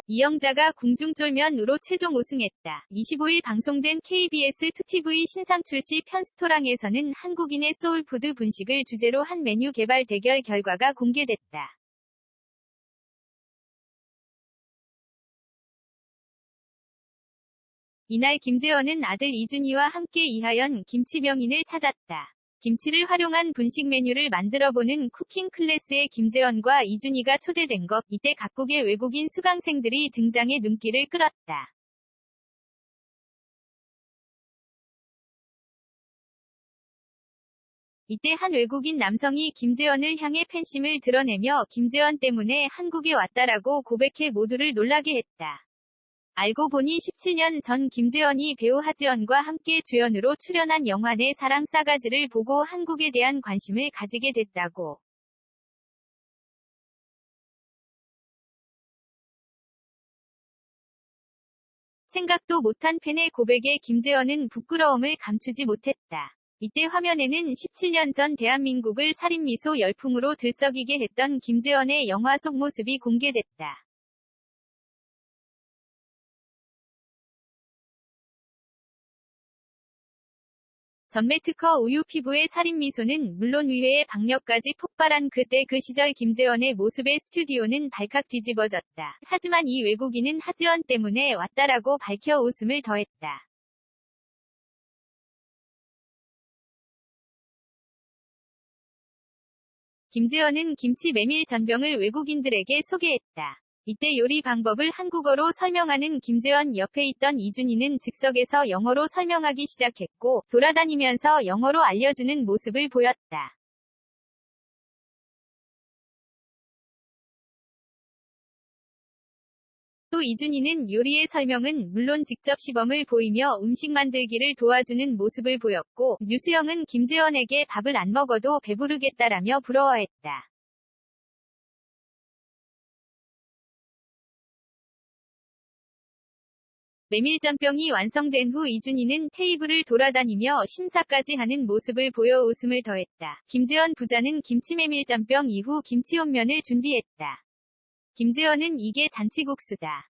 이영자가 궁중쫄면으로 최종 우승했다. 25일 방송된 KBS 2TV 신상 출시 편스토랑에서는 한국인의 소울푸드 분식을 주제로 한 메뉴 개발 대결 결과가 공개됐다. 이날 김재원은 아들 이준희와 함께 이하연 김치명인을 찾았다. 김치를 활용한 분식 메뉴를 만들어보는 쿠킹 클래스에 김재원과 이준희가 초대된 것, 이때 각국의 외국인 수강생들이 등장해 눈길을 끌었다. 이때 한 외국인 남성이 김재원을 향해 팬심을 드러내며 김재원 때문에 한국에 왔다라고 고백해 모두를 놀라게 했다. 알고 보니 17년 전 김재원이 배우 하지연과 함께 주연으로 출연한 영화 내 사랑 싸가지를 보고 한국에 대한 관심을 가지게 됐다고. 생각도 못한 팬의 고백에 김재원은 부끄러움을 감추지 못했다. 이때 화면에는 17년 전 대한민국을 살인미소 열풍으로 들썩이게 했던 김재원의 영화 속 모습이 공개됐다. 전매 특허 우유 피부의 살인미소는 물론 의회의 박력까지 폭발한 그때 그 시절 김재원의 모습에 스튜디오는 발칵 뒤집어졌다. 하지만 이 외국인은 하지원 때문에 왔다라고 밝혀 웃음을 더했다. 김재원은 김치 메밀 전병을 외국인들에게 소개했다. 이때 요리 방법을 한국어로 설명하는 김재원 옆에 있던 이준희는 즉석에서 영어로 설명하기 시작했고, 돌아다니면서 영어로 알려주는 모습을 보였다. 또 이준희는 요리의 설명은 물론 직접 시범을 보이며 음식 만들기를 도와주는 모습을 보였고, 류수영은 김재원에게 밥을 안 먹어도 배부르겠다라며 부러워했다. 메밀전병이 완성된 후 이준희는 테이블을 돌아다니며 심사까지 하는 모습을 보여 웃음을 더했다. 김재원 부자는 김치메밀전병 이후 김치온면을 준비했다. 김재원은 이게 잔치국수다.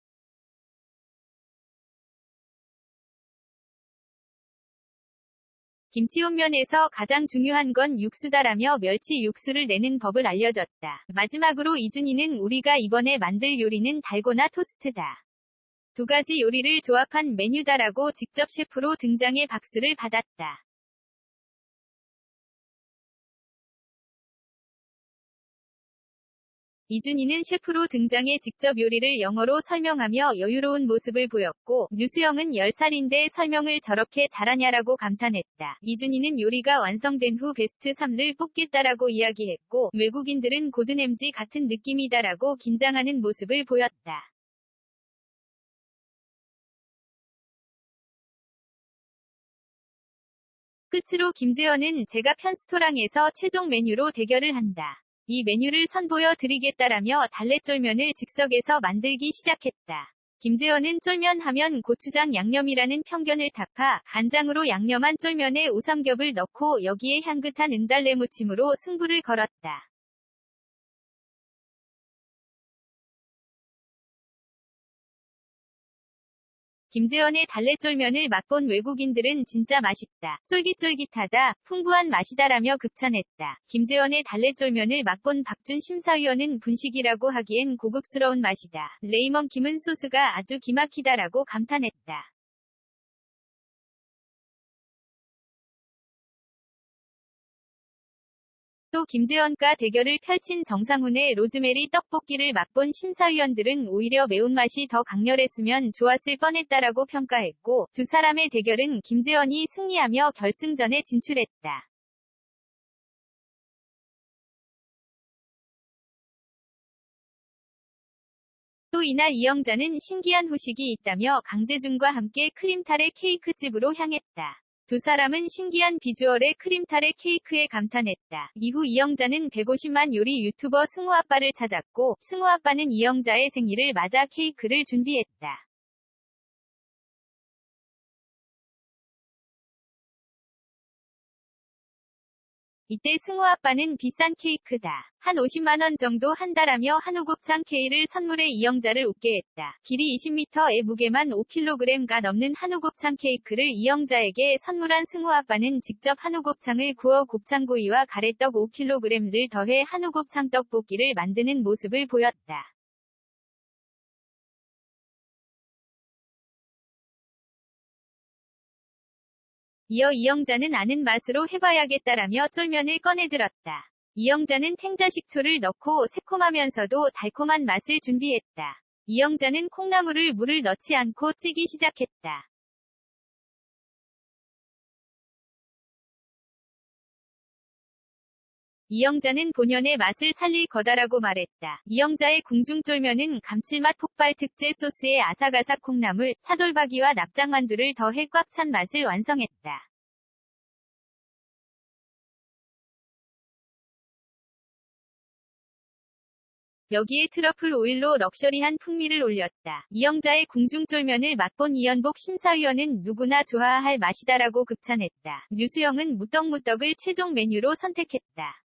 김치온면에서 가장 중요한 건 육수다라며 멸치 육수를 내는 법을 알려줬다. 마지막으로 이준희는 우리가 이번에 만들 요리는 달고나 토스트다. 두 가지 요리를 조합한 메뉴다라고 직접 셰프로 등장해 박수를 받았다. 이준희는 셰프로 등장해 직접 요리를 영어로 설명하며 여유로운 모습을 보였고, 류수영은 10살인데 설명을 저렇게 잘하냐라고 감탄했다. 이준희는 요리가 완성된 후 베스트 3를 뽑겠다라고 이야기했고, 외국인들은 고든 램지 같은 느낌이다라고 긴장하는 모습을 보였다. 끝으로 김재원은 제가 편스토랑에서 최종 메뉴로 대결을 한다. 이 메뉴를 선보여 드리겠다라며 달래쫄면을 즉석에서 만들기 시작했다. 김재원은 쫄면 하면 고추장 양념이라는 편견을 타파 간장으로 양념한 쫄면에 우삼겹을 넣고 여기에 향긋한 은달래 무침으로 승부를 걸었다. 김재원의 달래쫄면을 맛본 외국인들은 진짜 맛있다. 쫄깃쫄깃하다. 풍부한 맛이다라며 극찬했다. 김재원의 달래쫄면을 맛본 박준 심사위원은 분식이라고 하기엔 고급스러운 맛이다. 레이먼 김은 소스가 아주 기막히다라고 감탄했다. 또 김재원과 대결을 펼친 정상훈의 로즈메리 떡볶이를 맛본 심사위원들은 오히려 매운맛이 더 강렬했으면 좋았을 뻔했다라고 평가했고, 두 사람의 대결은 김재원이 승리하며 결승전에 진출했다. 또 이날 이영자는 신기한 후식이 있다며 강재준과 함께 크림타레 케이크집으로 향했다. 두 사람은 신기한 비주얼의 크림타레 케이크에 감탄했다. 이후 이영자는 150만 요리 유튜버 승우아빠를 찾았고, 승우아빠는 이영자의 생일을 맞아 케이크를 준비했다. 이때 승우 아빠는 비싼 케이크다. 한 50만 원 정도 한다라며 한우 곱창 K를 선물해 이영자를 웃게 했다. 길이 20m에 무게만 5kg가 넘는 한우 곱창 케이크를 이영자에게 선물한 승우 아빠는 직접 한우 곱창을 구워 곱창구이와 가래떡 5kg를 더해 한우 곱창 떡볶이를 만드는 모습을 보였다. 이어 이영자는 아는 맛으로 해봐야겠다라며 쫄면을 꺼내들었다. 이영자는 탱자식초를 넣고 새콤하면서도 달콤한 맛을 준비했다. 이영자는 콩나물을 물을 넣지 않고 찌기 시작했다. 이영자는 본연의 맛을 살릴 거다라고 말했다. 이영자의 궁중쫄면은 감칠맛 폭발 특제 소스에 아삭아삭 콩나물, 차돌박이와 납작만두를 더해 꽉 찬 맛을 완성했다. 여기에 트러플 오일로 럭셔리한 풍미를 올렸다. 이영자의 궁중쫄면을 맛본 이연복 심사위원은 누구나 좋아할 맛이다라고 극찬했다. 류수영은 무떡무떡을 최종 메뉴로 선택했다.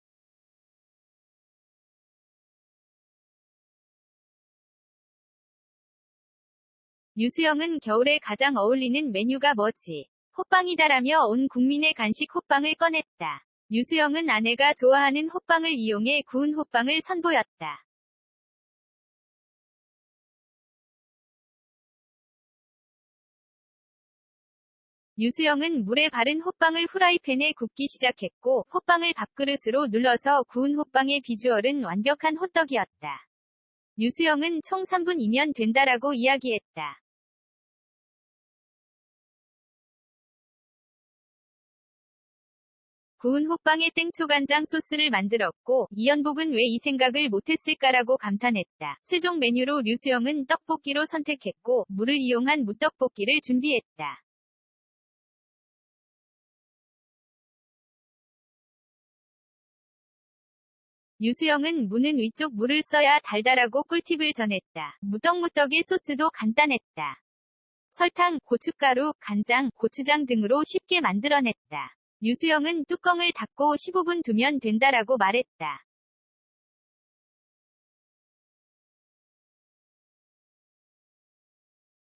류수영은 겨울에 가장 어울리는 메뉴가 뭐지? 호빵이다라며 온 국민의 간식 호빵을 꺼냈다. 류수영은 아내가 좋아하는 호빵을 이용해 구운 호빵을 선보였다. 류수영은 물에 바른 호빵을 후라이팬에 굽기 시작했고, 호빵을 밥그릇으로 눌러서 구운 호빵의 비주얼은 완벽한 호떡이었다. 류수영은 총 3분이면 된다라고 이야기했다. 구운 호빵에 땡초간장 소스를 만들었고, 이연복은 왜 이 생각을 못했을까라고 감탄했다. 최종 메뉴로 류수영은 떡볶이로 선택했고, 물을 이용한 무떡볶이를 준비했다. 류수영은 무는 위쪽 물을 써야 달달하고 꿀팁을 전했다. 무떡무떡의 소스도 간단했다. 설탕, 고춧가루, 간장, 고추장 등으로 쉽게 만들어냈다. 류수영은 뚜껑을 닫고 15분 두면 된다라고 말했다.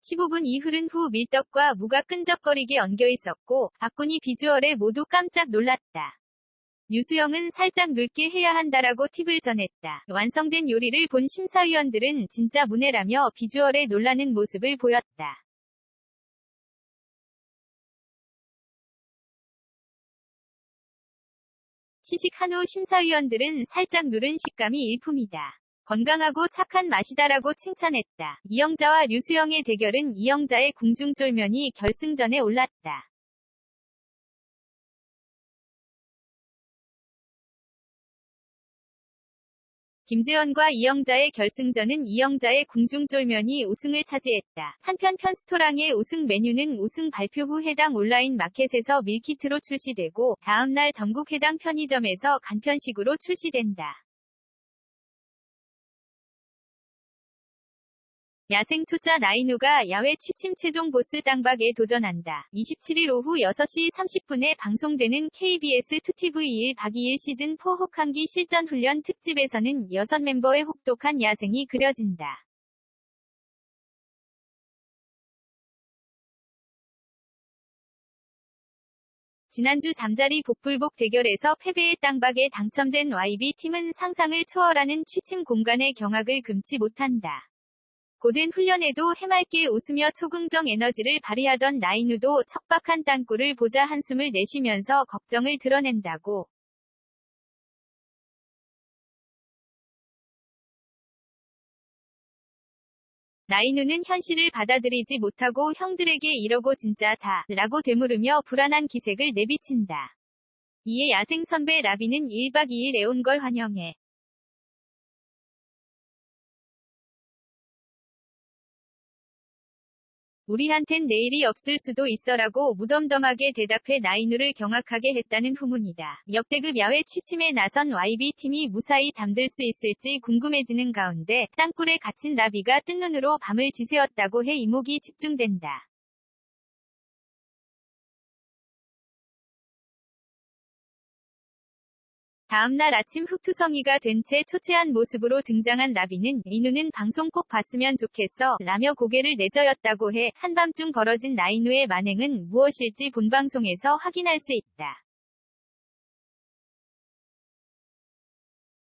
15분이 흐른 후 밀떡과 무가 끈적거리게 엉겨 있었고, 바구니 비주얼에 모두 깜짝 놀랐다. 류수영은 살짝 묽게 해야 한다라고 팁을 전했다. 완성된 요리를 본 심사위원들은 진짜 문해라며 비주얼에 놀라는 모습을 보였다. 시식 한후 심사위원들은 살짝 누른 식감이 일품이다. 건강하고 착한 맛이다라고 칭찬했다. 이영자와 류수영의 대결은 이영자의 궁중쫄면이 결승전에 올랐다. 김재원과 이영자의 결승전은 이영자의 궁중쫄면이 우승을 차지했다. 한편 편스토랑의 우승 메뉴는 우승 발표 후 해당 온라인 마켓에서 밀키트로 출시되고 다음날 전국 해당 편의점에서 간편식으로 출시된다. 야생 초짜 나인우가 야외 취침 최종 보스 땅박에 도전한다. 27일 오후 6시 30분에 방송되는 KBS 2TV1 박이일 시즌4 혹한기 실전훈련 특집에서는 6멤버의 혹독한 야생이 그려진다. 지난주 잠자리 복불복 대결에서 패배의 땅박에 당첨된 YB팀은 상상을 초월하는 취침 공간의 경악을 금치 못한다. 고된 훈련에도 해맑게 웃으며 초긍정 에너지를 발휘하던 나인우도 척박한 땅굴을 보자 한숨을 내쉬면서 걱정을 드러낸다고. 나인우는 현실을 받아들이지 못하고 형들에게 이러고 진짜 자, 라고 되물으며 불안한 기색을 내비친다. 이에 야생 선배 라비는 1박 2일 애온 걸 환영해. 우리한텐 내일이 없을 수도 있어라고 무덤덤하게 대답해 나인우를 경악하게 했다는 후문이다. 역대급 야외 취침에 나선 YB팀이 무사히 잠들 수 있을지 궁금해지는 가운데 땅굴에 갇힌 라비가 뜬 눈으로 밤을 지새웠다고 해 이목이 집중된다. 다음날 아침 흑투성이가 된 채 초췌한 모습으로 등장한 라비는 인우는 방송 꼭 봤으면 좋겠어 라며 고개를 내저었다고 해 한밤중 벌어진 나인우의 만행은 무엇일지 본방송에서 확인할 수 있다.